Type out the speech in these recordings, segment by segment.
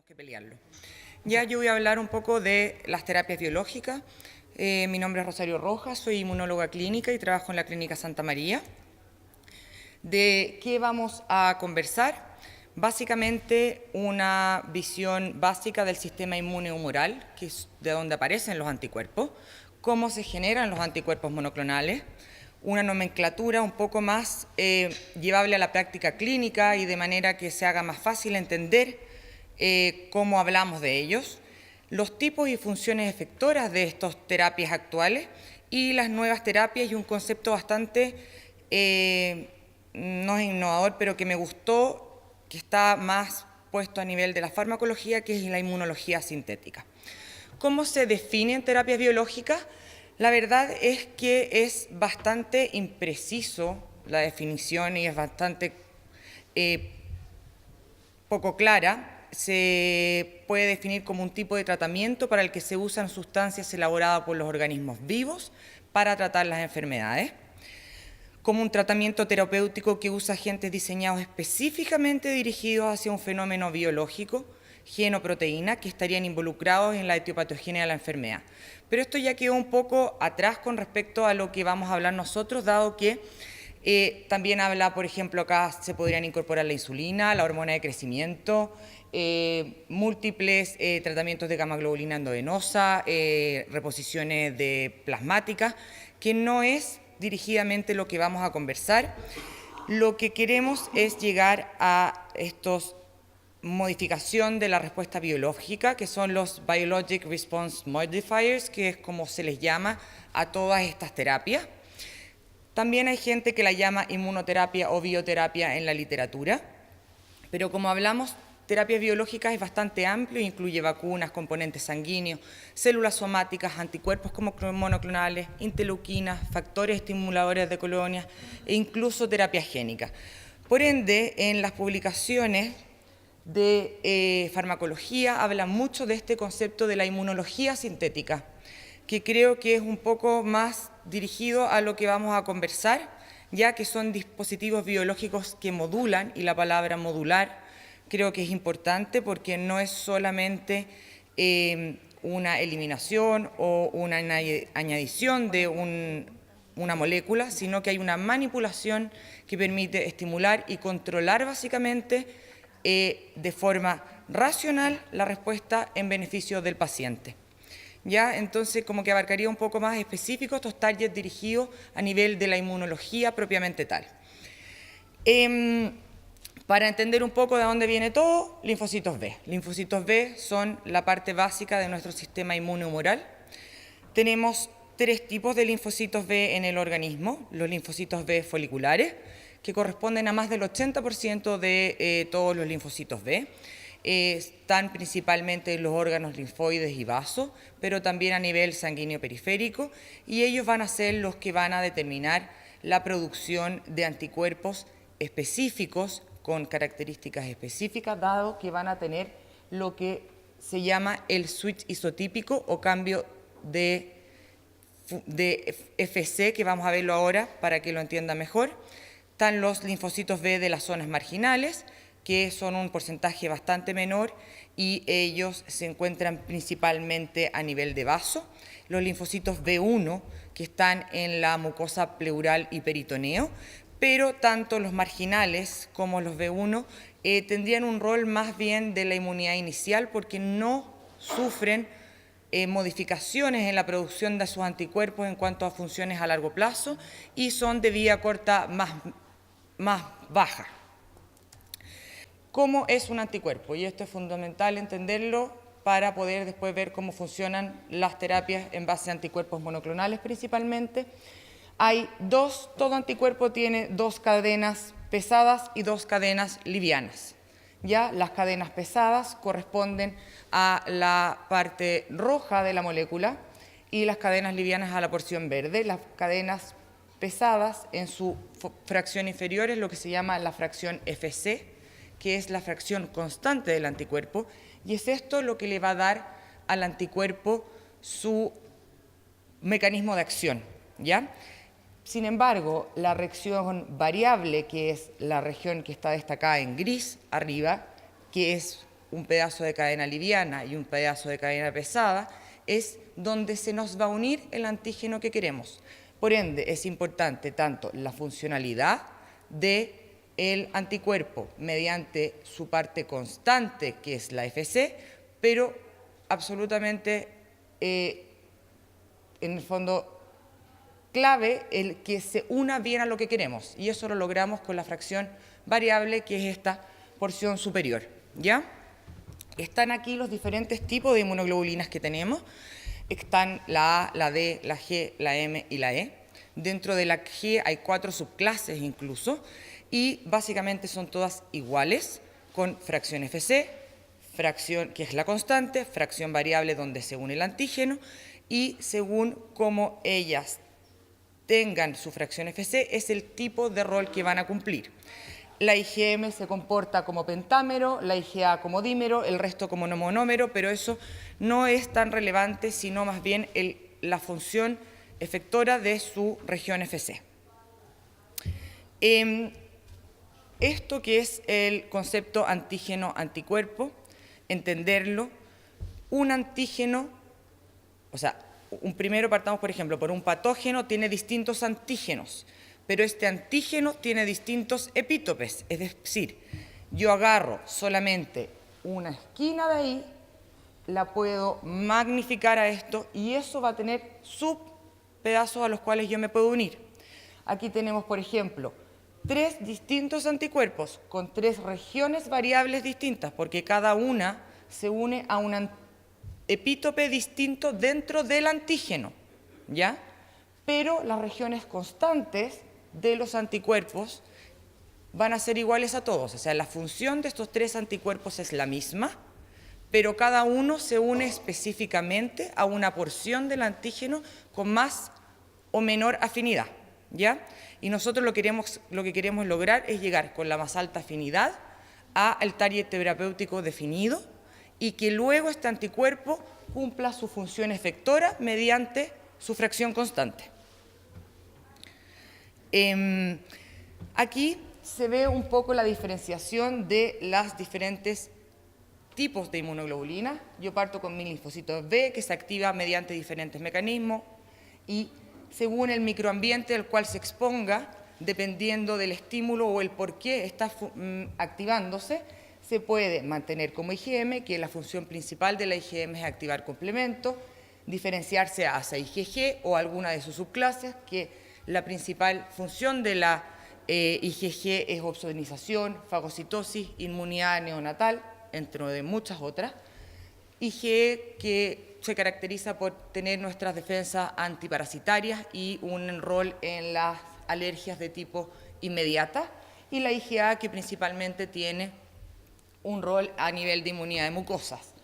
que pelearlo. Ya yo voy a hablar un poco de las terapias biológicas. Mi nombre es Rosario Rojas, soy inmunóloga clínica y trabajo en la Clínica Santa María. ¿De qué vamos a conversar? Básicamente una visión básica del sistema inmune humoral, que es de donde aparecen los anticuerpos, cómo se generan los anticuerpos monoclonales, una nomenclatura un poco más llevable a la práctica clínica y de manera que se haga más fácil entender cómo hablamos de ellos, los tipos y funciones efectoras de estas terapias actuales y las nuevas terapias y un concepto bastante, no es innovador, pero que me gustó, que está más puesto a nivel de la farmacología, que es la inmunología sintética. ¿Cómo se definen terapias biológicas? La verdad es que es bastante impreciso la definición y es bastante poco clara. Se puede definir como un tipo de tratamiento para el que se usan sustancias elaboradas por los organismos vivos para tratar las enfermedades, como un tratamiento terapéutico que usa agentes diseñados específicamente dirigidos hacia un fenómeno biológico, gen o proteína, que estarían involucrados en la etiopatogenia de la enfermedad. Pero esto ya quedó un poco atrás con respecto a lo que vamos a hablar nosotros, dado que también habla, por ejemplo, acá se podrían incorporar la insulina, la hormona de crecimiento, múltiples tratamientos de gamma globulina endovenosa, reposiciones de plasmáticas, que no es dirigidamente lo que vamos a conversar. Lo que queremos es llegar a estos modificación de la respuesta biológica, que son los Biologic Response Modifiers, que es como se les llama a todas estas terapias. También hay gente que la llama inmunoterapia o bioterapia en la literatura, pero como hablamos, terapias biológicas es bastante amplio, incluye vacunas, componentes sanguíneos, células somáticas, anticuerpos como monoclonales, interleuquinas, factores estimuladores de colonias e incluso terapias génicas. Por ende, en las publicaciones de farmacología habla mucho de este concepto de la inmunología sintética, que creo que es un poco más dirigido a lo que vamos a conversar, ya que son dispositivos biológicos que modulan, y la palabra modular creo que es importante porque no es solamente una eliminación o una añadición de una molécula, sino que hay una manipulación que permite estimular y controlar básicamente de forma racional la respuesta en beneficio del paciente. ¿Ya? Entonces, como que abarcaría un poco más específico estos targets dirigidos a nivel de la inmunología propiamente tal. Para entender un poco de dónde viene todo, linfocitos B. Linfocitos B son la parte básica de nuestro sistema inmunohumoral. Tenemos tres tipos de linfocitos B en el organismo: los linfocitos B foliculares, que corresponden a más del 80% de todos los linfocitos B. Están principalmente en los órganos linfoides y vasos, pero también a nivel sanguíneo periférico, y ellos van a ser los que van a determinar la producción de anticuerpos específicos con características específicas, dado que van a tener lo que se llama el switch isotípico o cambio de FC, que vamos a verlo ahora para que lo entienda mejor. Están los linfocitos B de las zonas marginales, que son un porcentaje bastante menor y ellos se encuentran principalmente a nivel de vaso. Los linfocitos B1, que están en la mucosa pleural y peritoneo, pero tanto los marginales como los B1 tendrían un rol más bien de la inmunidad inicial porque no sufren modificaciones en la producción de sus anticuerpos en cuanto a funciones a largo plazo y son de vía corta más baja. ¿Cómo es un anticuerpo? Y esto es fundamental entenderlo para poder después ver cómo funcionan las terapias en base a anticuerpos monoclonales principalmente. Todo anticuerpo tiene dos cadenas pesadas y dos cadenas livianas. Ya las cadenas pesadas corresponden a la parte roja de la molécula y las cadenas livianas a la porción verde. Las cadenas pesadas en su fracción inferior es lo que se llama la fracción FC, que es la fracción constante del anticuerpo, y es esto lo que le va a dar al anticuerpo su mecanismo de acción, ¿ya? Sin embargo, la reacción variable, que es la región que está destacada en gris arriba, que es un pedazo de cadena liviana y un pedazo de cadena pesada, es donde se nos va a unir el antígeno que queremos. Por ende, es importante tanto la funcionalidad del anticuerpo mediante su parte constante, que es la FC, pero absolutamente, en el fondo, clave el que se una bien a lo que queremos, y eso lo logramos con la fracción variable, que es esta porción superior, ¿ya? Están aquí los diferentes tipos de inmunoglobulinas que tenemos. Están la A, la D, la G, la M y la E. Dentro de la G hay 4 subclases incluso, y básicamente son todas iguales, con fracción FC, fracción que es la constante, fracción variable donde se une el antígeno, y según cómo ellas tengan su fracción FC es el tipo de rol que van a cumplir. La IgM se comporta como pentámero, la IgA como dímero, el resto como monómero, pero eso no es tan relevante, sino más bien la función efectora de su región FC. Esto que es el concepto antígeno-anticuerpo, entenderlo, un antígeno, o sea, primero partamos, por ejemplo, por un patógeno tiene distintos antígenos, pero este antígeno tiene distintos epítopes, es decir, yo agarro solamente una esquina de ahí, la puedo magnificar a esto y eso va a tener subpedazos a los cuales yo me puedo unir. Aquí tenemos, por ejemplo, 3 distintos anticuerpos con 3 regiones variables distintas, porque cada una se une a un epítope distinto dentro del antígeno, ¿ya? Pero las regiones constantes de los anticuerpos van a ser iguales a todos, o sea, la función de estos 3 anticuerpos es la misma, pero cada uno se une específicamente a una porción del antígeno con más o menor afinidad, ¿ya? Y nosotros lo que queremos lograr es llegar con la más alta afinidad al target terapéutico definido y que luego este anticuerpo cumpla su función efectora mediante su fracción constante. Aquí se ve un poco la diferenciación de los diferentes tipos de inmunoglobulina. Yo parto con mi linfocito B, que se activa mediante diferentes mecanismos y según el microambiente al cual se exponga, dependiendo del estímulo o el por qué está activándose, se puede mantener como IgM, que la función principal de la IgM es activar complemento, diferenciarse hacia IgG o alguna de sus subclases, que la principal función de la IgG es opsonización, fagocitosis, inmunidad neonatal, entre muchas otras. IgE que se caracteriza por tener nuestras defensas antiparasitarias y un rol en las alergias de tipo inmediata, y la IgA que principalmente tiene un rol a nivel de inmunidad de mucosas.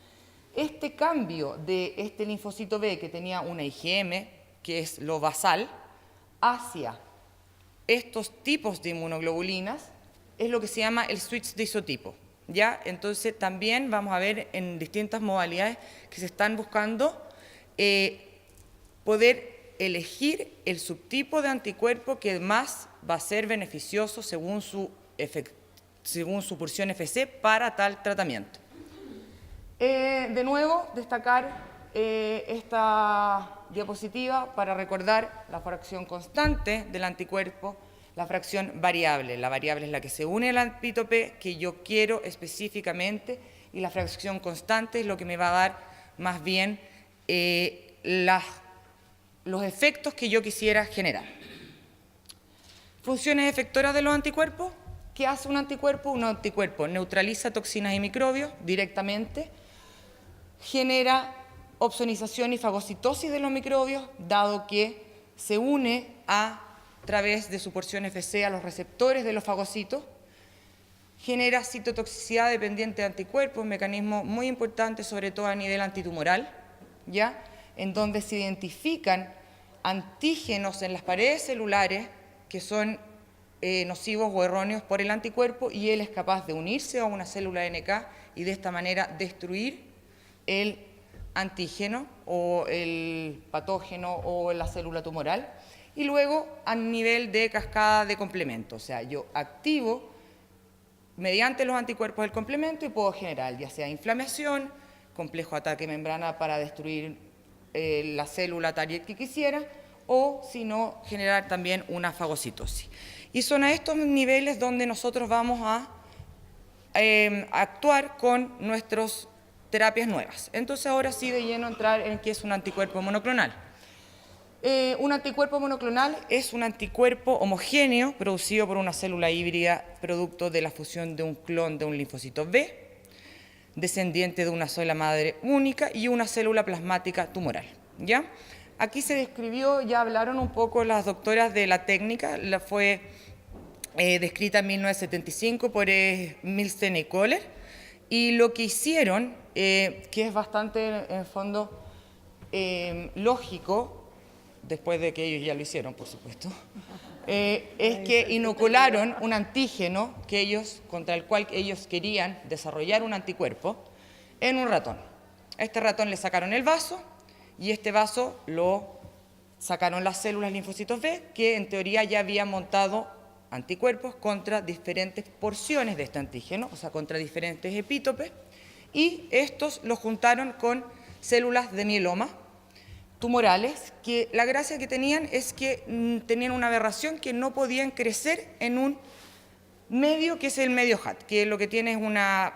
Este cambio de este linfocito B que tenía una IgM, que es lo basal, hacia estos tipos de inmunoglobulinas es lo que se llama el switch de isotipo, ¿ya? Entonces también vamos a ver en distintas modalidades que se están buscando poder elegir el subtipo de anticuerpo que más va a ser beneficioso según su porción FC para tal tratamiento. De nuevo, destacar esta diapositiva para recordar la fracción constante del anticuerpo, la fracción variable. La variable es la que se une al epítope que yo quiero específicamente y la fracción constante es lo que me va a dar más bien los efectos que yo quisiera generar. Funciones efectoras de los anticuerpos. ¿Qué hace un anticuerpo? Un anticuerpo neutraliza toxinas y microbios directamente, genera opsonización y fagocitosis de los microbios, dado que se une a través de su porción FC a los receptores de los fagocitos, genera citotoxicidad dependiente de anticuerpos, un mecanismo muy importante, sobre todo a nivel antitumoral, ¿ya? En donde se identifican antígenos en las paredes celulares que son nocivos o erróneos por el anticuerpo y él es capaz de unirse a una célula NK y de esta manera destruir el antígeno o el patógeno o la célula tumoral. Y luego a nivel de cascada de complemento, o sea, yo activo mediante los anticuerpos del complemento y puedo generar ya sea inflamación, complejo ataque membrana para destruir la célula target que quisiera, o si no, generar también una fagocitosis. Y son a estos niveles donde nosotros vamos a actuar con nuestras terapias nuevas. Entonces ahora sí de lleno entrar en qué es un anticuerpo monoclonal. Un anticuerpo monoclonal es un anticuerpo homogéneo producido por una célula híbrida producto de la fusión de un clon de un linfocito B, descendiente de una célula madre única y una célula plasmática tumoral. ¿Ya? Aquí se describió, ya hablaron un poco las doctoras de la técnica, fue descrita en 1975 por Milstein y Kohler, y lo que hicieron, que es bastante en el fondo lógico, después de que ellos ya lo hicieron, por supuesto, es que inocularon un antígeno contra el cual ellos querían desarrollar un anticuerpo en un ratón. A este ratón le sacaron el vaso y este vaso lo sacaron las células linfocitos B, que en teoría ya habían montado anticuerpos contra diferentes porciones de este antígeno, o sea, contra diferentes epítopes, y estos los juntaron con células de mieloma tumorales, que la gracia que tenían es que tenían una aberración que no podían crecer en un medio que es el medio HAT, que lo que tiene es una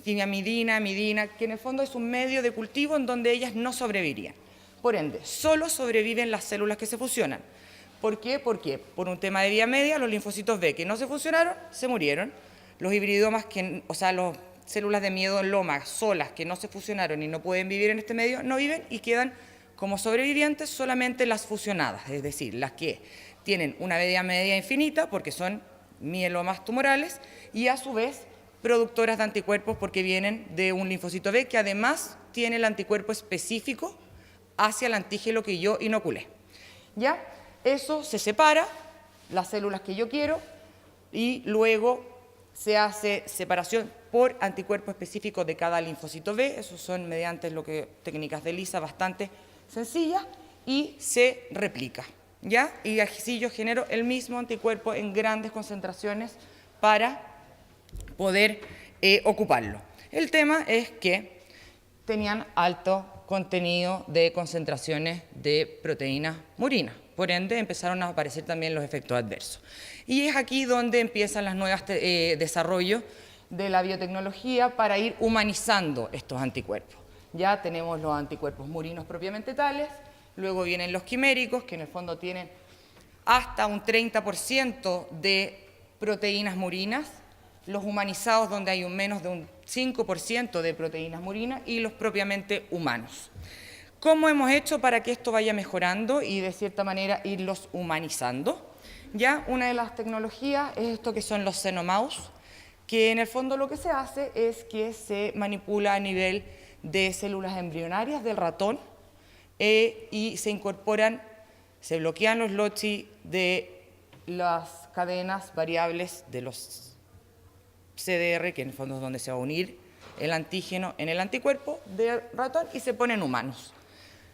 tiamidina, midina, que en el fondo es un medio de cultivo en donde ellas no sobrevivirían. Por ende, solo sobreviven las células que se fusionan. ¿Por qué? Porque por un tema de vía media, los linfocitos B que no se fusionaron, se murieron. Los hibridomas, o sea, las células de mieloma solas que no se fusionaron y no pueden vivir en este medio, no viven y quedan como sobrevivientes solamente las fusionadas, es decir, las que tienen una vía media infinita porque son mielomas tumorales y a su vez productoras de anticuerpos porque vienen de un linfocito B que además tiene el anticuerpo específico hacia el antígeno que yo inoculé. ¿Ya? Eso se separa, las células que yo quiero, y luego se hace separación por anticuerpo específico de cada linfocito B, esos son mediante técnicas de ELISA bastante sencillas, y se replica, ¿ya? Y así yo genero el mismo anticuerpo en grandes concentraciones para poder ocuparlo. El tema es que tenían alto contenido de concentraciones de proteínas murinas. Por ende, empezaron a aparecer también los efectos adversos. Y es aquí donde empiezan los nuevos desarrollos de la biotecnología para ir humanizando estos anticuerpos. Ya tenemos los anticuerpos murinos propiamente tales, luego vienen los quiméricos, que en el fondo tienen hasta un 30% de proteínas murinas, los humanizados donde hay menos de un 5% de proteínas murinas y los propiamente humanos. ¿Cómo hemos hecho para que esto vaya mejorando y de cierta manera irlos humanizando? Ya una de las tecnologías es esto que son los xenomouse, que en el fondo lo que se hace es que se manipula a nivel de células embrionarias del ratón y se incorporan, se bloquean los LOCHI de las cadenas variables de los CDR, que en el fondo es donde se va a unir el antígeno en el anticuerpo del ratón y se ponen humanos.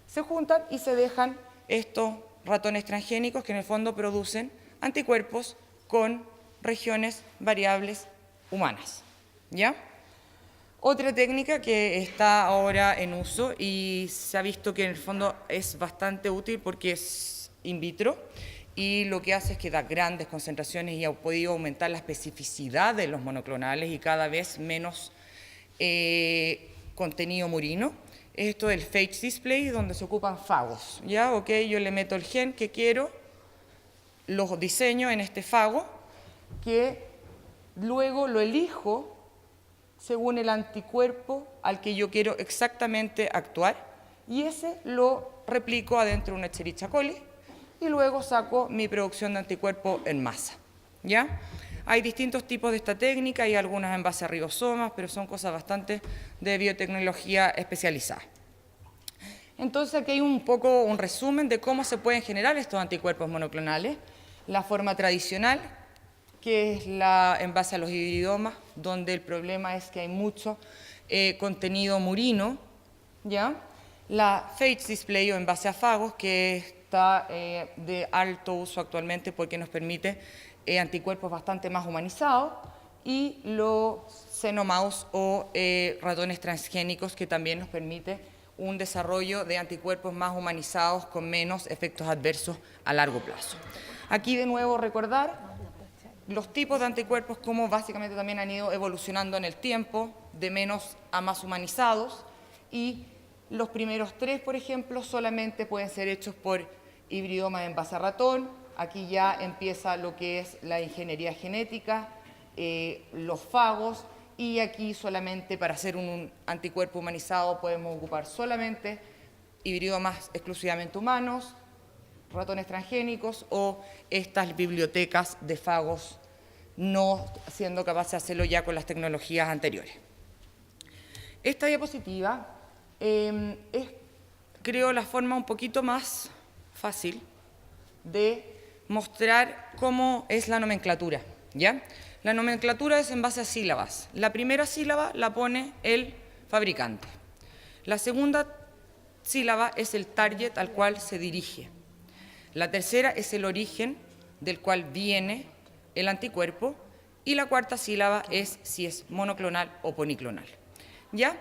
Se juntan y se dejan estos ratones transgénicos que en el fondo producen anticuerpos con regiones variables humanas. ¿Ya? Otra técnica que está ahora en uso y se ha visto que en el fondo es bastante útil porque es in vitro y lo que hace es que da grandes concentraciones y ha podido aumentar la especificidad de los monoclonales y cada vez menos contenido murino. Esto del phage display, donde se ocupan fagos. ¿Ya? Ok, yo le meto el gen que quiero, los diseño en este fago, que luego lo elijo según el anticuerpo al que yo quiero exactamente actuar, y ese lo replico adentro de una Escherichia coli, y luego saco mi producción de anticuerpo en masa. ¿Ya? Hay distintos tipos de esta técnica, hay algunas en base a ribosomas, pero son cosas bastante de biotecnología especializada. Entonces aquí hay un poco un resumen de cómo se pueden generar estos anticuerpos monoclonales. La forma tradicional, que es en base a los hibridomas, donde el problema es que hay mucho contenido murino. ¿Ya? La phage display o en base a fagos, que está de alto uso actualmente porque nos permite anticuerpos bastante más humanizados, y los xenomouse o ratones transgénicos, que también nos permite un desarrollo de anticuerpos más humanizados con menos efectos adversos a largo plazo. Aquí de nuevo recordar los tipos de anticuerpos, como básicamente también han ido evolucionando en el tiempo, de menos a más humanizados, y los primeros 3, por ejemplo, solamente pueden ser hechos por hibridoma en base a ratón. Aquí ya empieza lo que es la ingeniería genética, los fagos, y aquí solamente para hacer un anticuerpo humanizado podemos ocupar solamente hibridomas exclusivamente humanos, ratones transgénicos o estas bibliotecas de fagos, no siendo capaces de hacerlo ya con las tecnologías anteriores. Esta diapositiva es, creo, la forma un poquito más fácil de mostrar cómo es la nomenclatura, ¿ya? La nomenclatura es en base a sílabas. La primera sílaba la pone el fabricante. La segunda sílaba es el target al cual se dirige. La tercera es el origen del cual viene el anticuerpo. Y la cuarta sílaba es si es monoclonal o policlonal, ¿ya?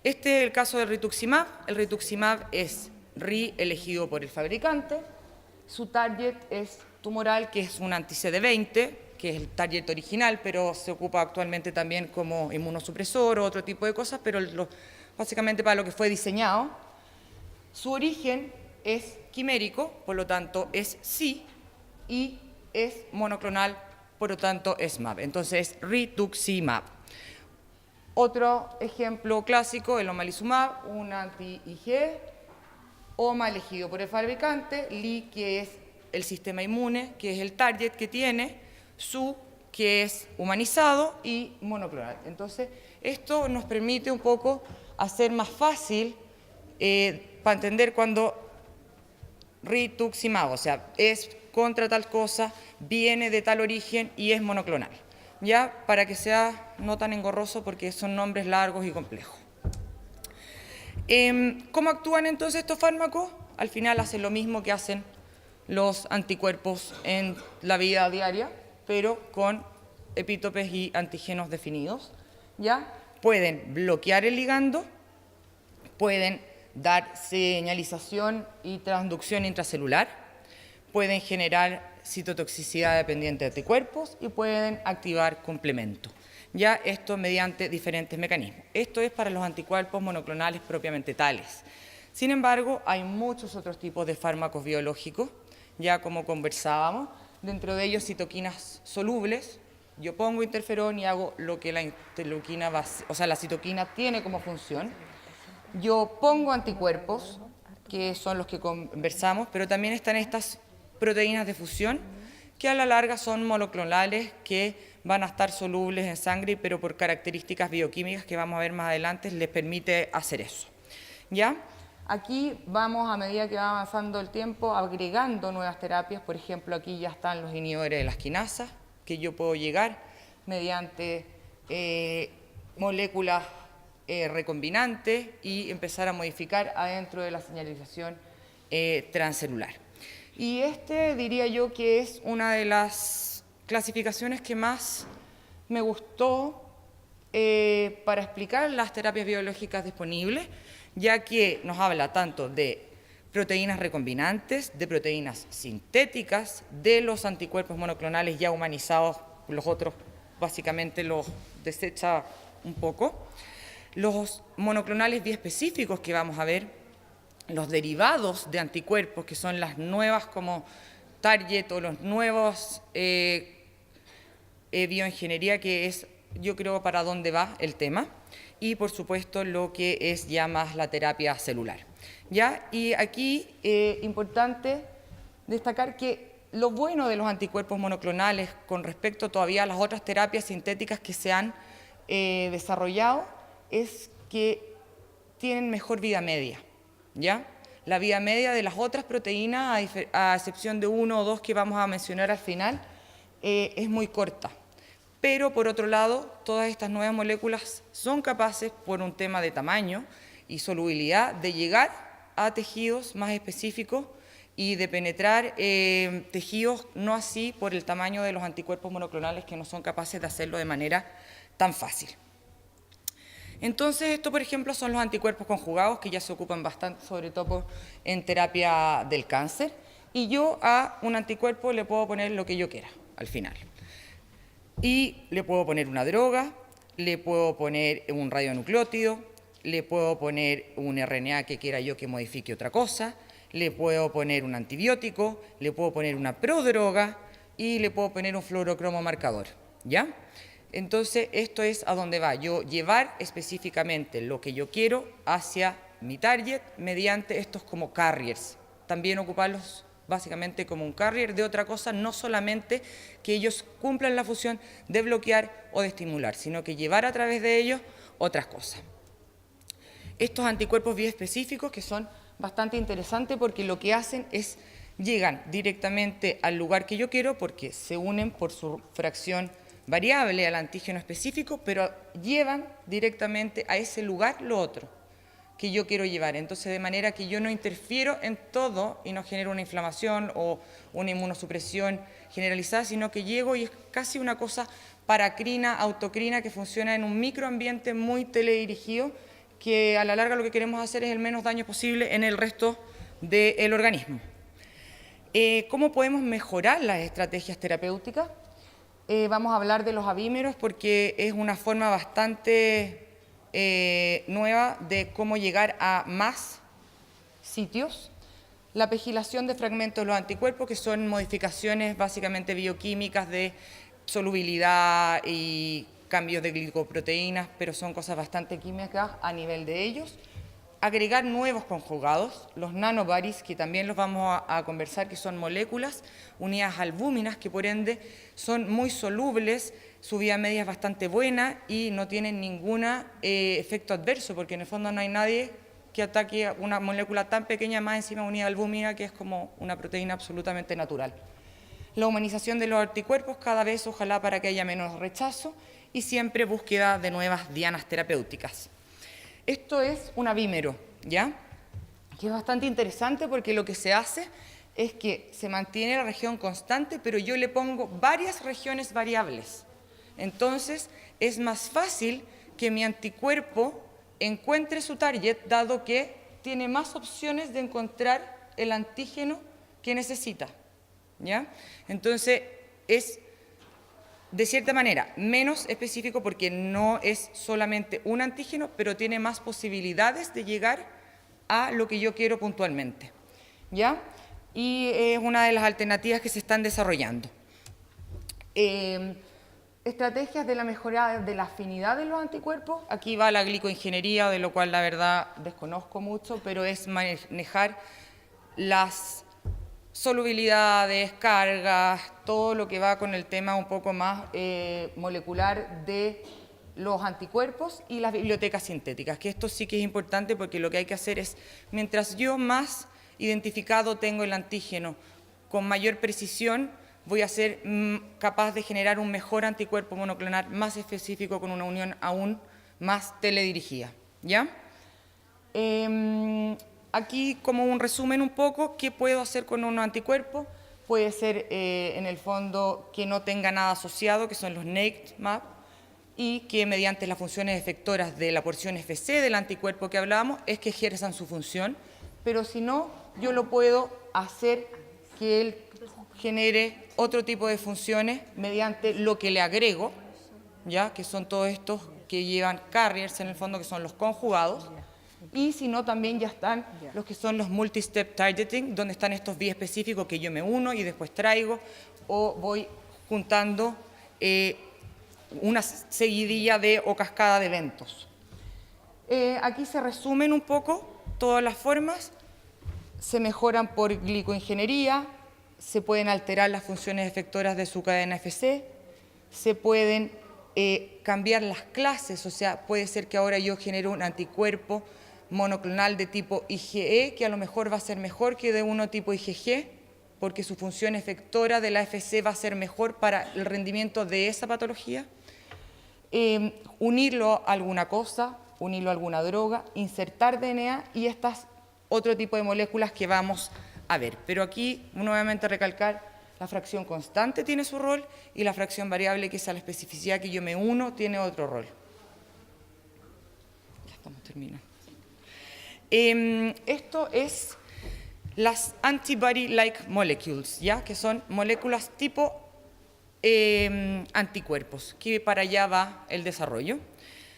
Este es el caso del rituximab. El rituximab es RI elegido por el fabricante. Su target es tumoral, que es un anti-CD20, que es el target original, pero se ocupa actualmente también como inmunosupresor o otro tipo de cosas, pero básicamente para lo que fue diseñado. Su origen es quimérico, por lo tanto es sí, y es monoclonal, por lo tanto es MAB. Entonces es rituximab. Otro ejemplo clásico, el omalizumab, un anti-IgE, OMA elegido por el fabricante, LI, que es el sistema inmune, que es el target que tiene, SU, que es humanizado, y monoclonal. Entonces, esto nos permite un poco hacer más fácil para entender cuando rituximab, o sea, es contra tal cosa, viene de tal origen y es monoclonal, ya para que sea no tan engorroso porque son nombres largos y complejos. ¿Cómo actúan entonces estos fármacos? Al final hacen lo mismo que hacen los anticuerpos en la vida diaria, pero con epítopes y antígenos definidos, ¿ya? Pueden bloquear el ligando, pueden dar señalización y transducción intracelular, pueden generar citotoxicidad dependiente de anticuerpos y pueden activar complemento. Ya esto mediante diferentes mecanismos. Esto es para los anticuerpos monoclonales propiamente tales. Sin embargo, hay muchos otros tipos de fármacos biológicos, ya como conversábamos, dentro de ellos citoquinas solubles. Yo pongo interferón y hago lo que la interleuquina la citoquina tiene como función. Yo pongo anticuerpos, que son los que conversamos, pero también están estas proteínas de fusión, que a la larga son monoclonales, que van a estar solubles en sangre, pero por características bioquímicas que vamos a ver más adelante les permite hacer eso, ¿ya? Aquí vamos, a medida que va avanzando el tiempo, agregando nuevas terapias. Por ejemplo, aquí ya están los inhibidores de las quinasas, que yo puedo llegar mediante moléculas recombinantes y empezar a modificar adentro de la señalización transcelular. Y diría yo que es una de las clasificaciones que más me gustó para explicar las terapias biológicas disponibles, ya que nos habla tanto de proteínas recombinantes, de proteínas sintéticas, de los anticuerpos monoclonales ya humanizados, los otros básicamente los desecha un poco, los monoclonales biespecíficos que vamos a ver, los derivados de anticuerpos, que son las nuevas como target o los nuevos bioingeniería, que es, yo creo, para dónde va el tema, y por supuesto lo que es ya más la terapia celular, ¿ya? Y aquí importante destacar que lo bueno de los anticuerpos monoclonales con respecto todavía a las otras terapias sintéticas que se han desarrollado es que tienen mejor vida media, ¿ya? La vida media de las otras proteínas, a excepción de 1 o 2 que vamos a mencionar al final, es muy corta. Pero, por otro lado, todas estas nuevas moléculas son capaces, por un tema de tamaño y solubilidad, de llegar a tejidos más específicos y de penetrar tejidos, no así por el tamaño de los anticuerpos monoclonales que no son capaces de hacerlo de manera tan fácil. Entonces, esto, por ejemplo, son los anticuerpos conjugados que ya se ocupan bastante, sobre todo en terapia del cáncer, y yo a un anticuerpo le puedo poner lo que yo quiera al final. Y le puedo poner una droga, le puedo poner un radionucleótido, le puedo poner un RNA que quiera yo que modifique otra cosa, le puedo poner un antibiótico, le puedo poner una prodroga y le puedo poner un fluorocromo marcador, ¿ya? Entonces, esto es a donde va yo llevar específicamente lo que yo quiero hacia mi target mediante estos como carriers. También ocuparlos básicamente como un carrier de otra cosa, no solamente que ellos cumplan la función de bloquear o de estimular, sino que llevar a través de ellos otras cosas. Estos anticuerpos biespecíficos que son bastante interesantes porque lo que hacen es llegan directamente al lugar que yo quiero porque se unen por su fracción variable al antígeno específico, pero llevan directamente a ese lugar lo otro que yo quiero llevar. Entonces, de manera que yo no interfiero en todo y no genero una inflamación o una inmunosupresión generalizada, sino que llego y es casi una cosa paracrina, autocrina, que funciona en un microambiente muy teledirigido, que a la larga lo que queremos hacer es el menos daño posible en el resto del organismo. ¿Cómo podemos mejorar las estrategias terapéuticas? Vamos a hablar de los avímeros porque es una forma bastante nueva de cómo llegar a más sitios. La pegilación de fragmentos de los anticuerpos, que son modificaciones básicamente bioquímicas de solubilidad y cambios de glicoproteínas, pero son cosas bastante químicas a nivel de ellos. Agregar nuevos conjugados, los nanobodies, que también los vamos a conversar, que son moléculas unidas a albúminas, que por ende son muy solubles, su vida media es bastante buena y no tienen ningún efecto adverso, porque en el fondo no hay nadie que ataque una molécula tan pequeña más encima unida a albúmina, que es como una proteína absolutamente natural. La humanización de los anticuerpos cada vez, ojalá para que haya menos rechazo, y siempre búsqueda de nuevas dianas terapéuticas. Esto es un avímero, ¿ya? Que es bastante interesante porque lo que se hace es que se mantiene la región constante, pero yo le pongo varias regiones variables. Entonces, es más fácil que mi anticuerpo encuentre su target, dado que tiene más opciones de encontrar el antígeno que necesita, ¿ya? Entonces, es de cierta manera menos específico porque no es solamente un antígeno, pero tiene más posibilidades de llegar a lo que yo quiero puntualmente, ¿ya? Y es una de las alternativas que se están desarrollando. Estrategias de la mejora de la afinidad de los anticuerpos. Aquí va la glicoingeniería, de lo cual la verdad desconozco mucho, pero es manejar las solubilidades, cargas, todo lo que va con el tema un poco más molecular de los anticuerpos y las bibliotecas sintéticas, que esto sí que es importante porque lo que hay que hacer es, mientras yo más identificado tengo el antígeno con mayor precisión, voy a ser capaz de generar un mejor anticuerpo monoclonal más específico con una unión aún más teledirigida, ¿ya? Aquí, como un resumen un poco, ¿qué puedo hacer con un anticuerpo? Puede ser, en el fondo, que no tenga nada asociado, que son los naked map, y que mediante las funciones efectoras de la porción FC del anticuerpo que hablábamos, es que ejerzan su función, pero si no, yo lo puedo hacer que él genere otro tipo de funciones mediante lo que le agrego, ¿ya? Que son todos estos que llevan carriers, en el fondo, que son los conjugados. Y si no, también ya están los que son los multi-step targeting, donde están estos biespecíficos que yo me uno y después traigo o voy juntando una seguidilla o cascada de eventos. Aquí se resumen un poco todas las formas. Se mejoran por glicoingeniería, se pueden alterar las funciones efectoras de su cadena FC, se pueden cambiar las clases, o sea, puede ser que ahora yo genere un anticuerpo monoclonal de tipo IgE, que a lo mejor va a ser mejor que de uno tipo IgG, porque su función efectora de la FC va a ser mejor para el rendimiento de esa patología. Unirlo a alguna cosa, unirlo a alguna droga, insertar DNA y estas otro tipo de moléculas que vamos a ver. Pero aquí, nuevamente recalcar, la fracción constante tiene su rol y la fracción variable, que es a la especificidad que yo me uno, tiene otro rol. Ya estamos terminando. Esto es las antibody-like molecules, ¿ya? Que son moléculas tipo anticuerpos, que para allá va el desarrollo.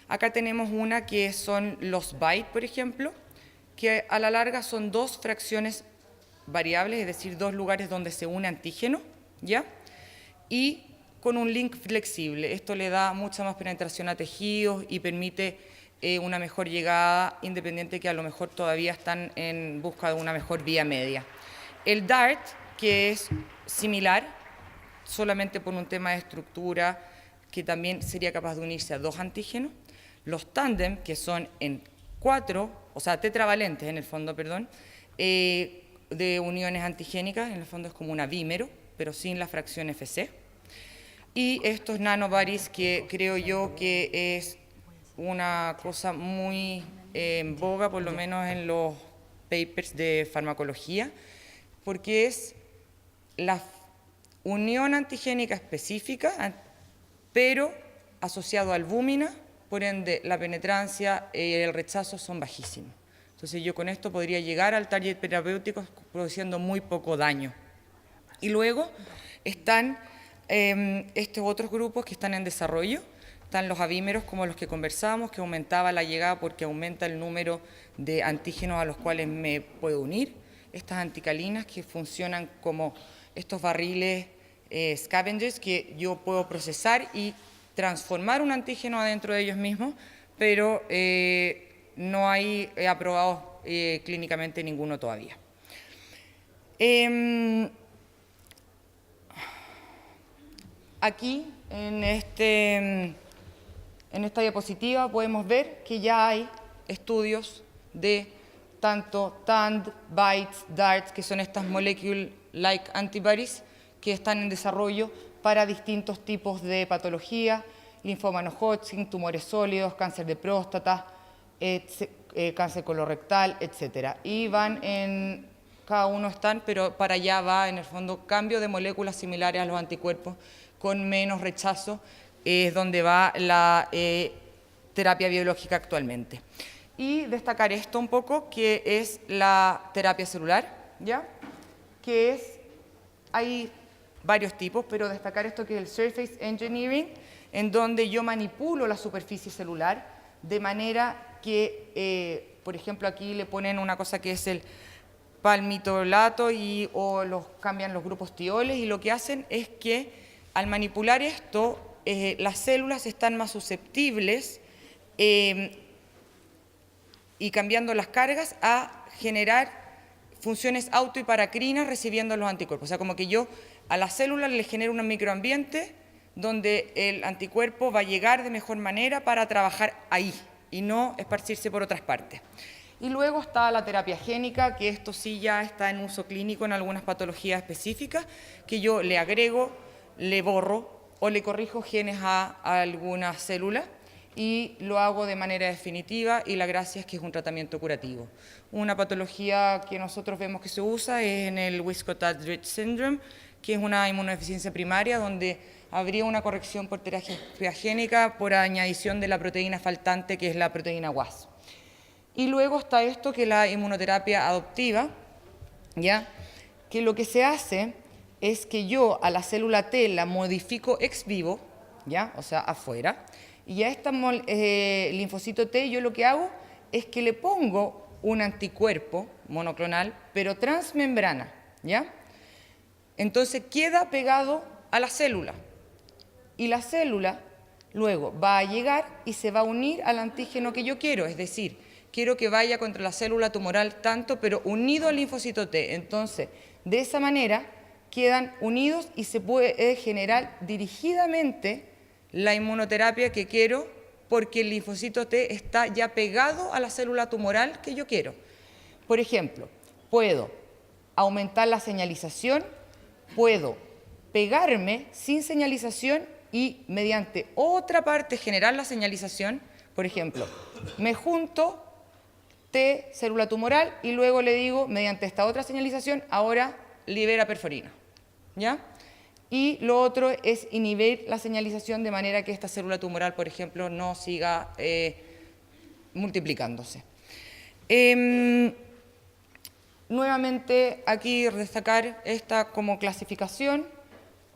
Acá tenemos una que son los BITE, por ejemplo, que a la larga son dos fracciones variables, es decir, dos lugares donde se une antígeno, ¿ya? Y con un link flexible. Esto le da mucha más penetración a tejidos y permite una mejor llegada, independiente que a lo mejor todavía están en busca de una mejor vía media. El DART, que es similar, solamente por un tema de estructura, que también sería capaz de unirse a dos antígenos. Los tándem, que son en 4, o sea, tetravalentes en el fondo, perdón, de uniones antigénicas, en el fondo es como un avímero, pero sin la fracción FC. Y estos nanobodies, que creo yo que es una cosa muy en boga, por lo menos en los papers de farmacología, porque es la unión antigénica específica, pero asociado a albúmina, por ende la penetrancia y el rechazo son bajísimos. Entonces yo con esto podría llegar al target terapéutico produciendo muy poco daño. Y luego están estos otros grupos que están en desarrollo. Están los avímeros, como los que conversamos, que aumentaba la llegada porque aumenta el número de antígenos a los cuales me puedo unir. Estas anticalinas, que funcionan como estos barriles scavengers, que yo puedo procesar y transformar un antígeno adentro de ellos mismos, pero no hay aprobados clínicamente ninguno todavía. Aquí, en esta diapositiva, podemos ver que ya hay estudios de tanto TAND, BITEs, DARTs, que son estas molecule-like antibodies, que están en desarrollo para distintos tipos de patología, linfoma no Hodgkin, tumores sólidos, cáncer de próstata, cáncer colorectal, etc. Y van en, cada uno están, pero para allá va en el fondo cambio de moléculas similares a los anticuerpos con menos rechazo, es donde va la terapia biológica actualmente. Y destacar esto un poco, que es la terapia celular, ¿ya? Que es, hay varios tipos, pero destacar esto que es el Surface Engineering, en donde yo manipulo la superficie celular de manera que, por ejemplo, aquí le ponen una cosa que es el palmitolato o cambian los grupos tioles, y lo que hacen es que al manipular esto, las células están más susceptibles y cambiando las cargas a generar funciones auto y paracrinas recibiendo los anticuerpos. O sea, como que yo a las células les genero un microambiente donde el anticuerpo va a llegar de mejor manera para trabajar ahí y no esparcirse por otras partes. Y luego está la terapia génica, que esto sí ya está en uso clínico en algunas patologías específicas, que yo le agrego, le borro o le corrijo genes a alguna célula y lo hago de manera definitiva, y la gracia es que es un tratamiento curativo. Una patología que nosotros vemos que se usa es en el Wiskott-Aldrich Syndrome, que es una inmunodeficiencia primaria donde habría una corrección por terapia génica por añadición de la proteína faltante, que es la proteína WAS. Y luego está esto, que es la inmunoterapia adoptiva, ¿ya? Que lo que se hace es que yo a la célula T la modifico ex vivo, ¿ya? O sea, afuera, y a esta linfocito T yo lo que hago es que le pongo un anticuerpo monoclonal, pero transmembrana, ¿ya? Entonces queda pegado a la célula, y la célula luego va a llegar y se va a unir al antígeno que yo quiero, es decir, quiero que vaya contra la célula tumoral tanto, pero unido al linfocito T. Entonces, de esa manera quedan unidos y se puede generar dirigidamente la inmunoterapia que quiero, porque el linfocito T está ya pegado a la célula tumoral que yo quiero. Por ejemplo, puedo aumentar la señalización, puedo pegarme sin señalización y mediante otra parte generar la señalización. Por ejemplo, me junto T célula tumoral y luego le digo, mediante esta otra señalización, ahora libera perforina, ¿ya? Y lo otro es inhibir la señalización de manera que esta célula tumoral, por ejemplo, no siga multiplicándose. Nuevamente, aquí destacar esta como clasificación,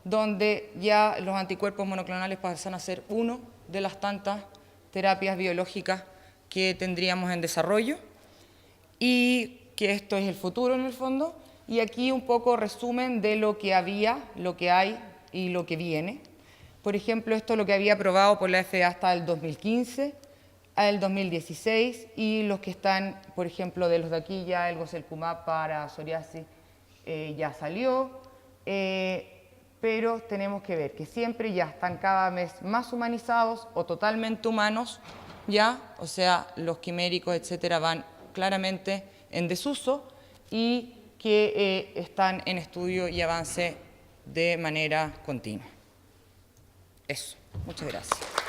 donde ya los anticuerpos monoclonales pasan a ser uno de las tantas terapias biológicas que tendríamos en desarrollo y que esto es el futuro en el fondo. Y aquí un poco resumen de lo que había, lo que hay y lo que viene. Por ejemplo, esto es lo que había aprobado por la FDA hasta el 2015, el 2016 y los que están, por ejemplo, de los de aquí ya el Gocellumab para psoriasis ya salió, pero tenemos que ver que siempre ya están cada vez más humanizados o totalmente humanos, ya, o sea, los quiméricos, etcétera, van claramente en desuso y que están en estudio y avance de manera continua. Eso. Muchas gracias.